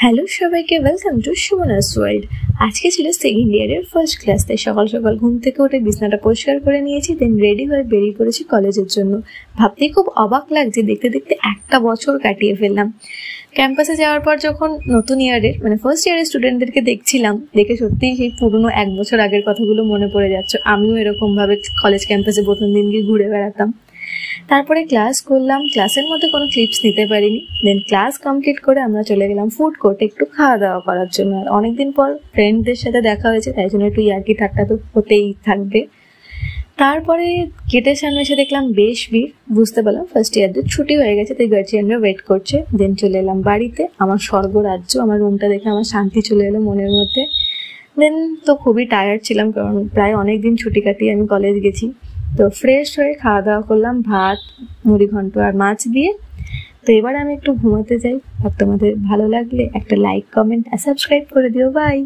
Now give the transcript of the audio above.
Hello সবাইকে, welcome to Sumana's world. আজকে ছিল সেকেন্ড ইয়ারের ফার্স্ট ক্লাস, তাই সকাল সকাল ঘুম থেকে উঠে বিছানাটা পরিষ্কার করে নিয়েছি, দেন রেডি হয়ে বেরিয়ে পড়েছি কলেজের জন্য। ভাবতেই খুব অবাক লাগছে, দেখতে দেখতে একটা বছর কাটিয়ে ফেললাম। ক্যাম্পাসে যাওয়ার পর যখন নতুন ইয়ারের ফার্স্ট ইয়ারের স্টুডেন্টদেরকে দেখছিলাম, দেখে সত্যিই সেই পুরনো এক বছর আগের কথাগুলো মনে পড়ে যাচ্ছে। আমিও এরকমভাবে কলেজ ক্যাম্পাসে প্রথম দিন গিয়ে ঘুরে বেড়াতাম। তারপরে ক্লাস করলাম, ক্লাসের মধ্যে কোনো ক্লিপস নিতে পারিনি। দেন ক্লাস কমপ্লিট করে আমরা চলে গেলাম ফুড কোর্টে একটু খাওয়া দাওয়া করার জন্য। আর অনেকদিন পর ফ্রেন্ডদের সাথে দেখা হয়েছে, তাই জন্য একটু ইয়ার্কি ঠাট্টা তো হতেই থাকবে। তারপরে গেটের সামনে এসে দেখলাম বেশ ভিড়, বুঝতে পারলাম ফার্স্ট ইয়ারদের ছুটি হয়ে গেছে, তাই গার্জিয়ানরা ওয়েট করছে। দেন চলে এলাম বাড়িতে। আমার স্বর্গরাজ্য, আমার রুমটা দেখে আমার শান্তি চলে এলো মনের মধ্যে। দেন তো খুবই টায়ার্ড ছিলাম, কারণ প্রায় অনেকদিন ছুটি কাটিয়ে আমি কলেজ গেছি। তো ফ্রেশ হয়ে খাওয়া দাওয়া করলাম ভাত, মুড়ি ঘন্ট আর মাছ দিয়ে। তো এবার আমি একটু ঘুমাতে যাই। আর তোমাদের ভালো লাগলে একটা লাইক, কমেন্ট আর সাবস্ক্রাইব করে দিও। বাই।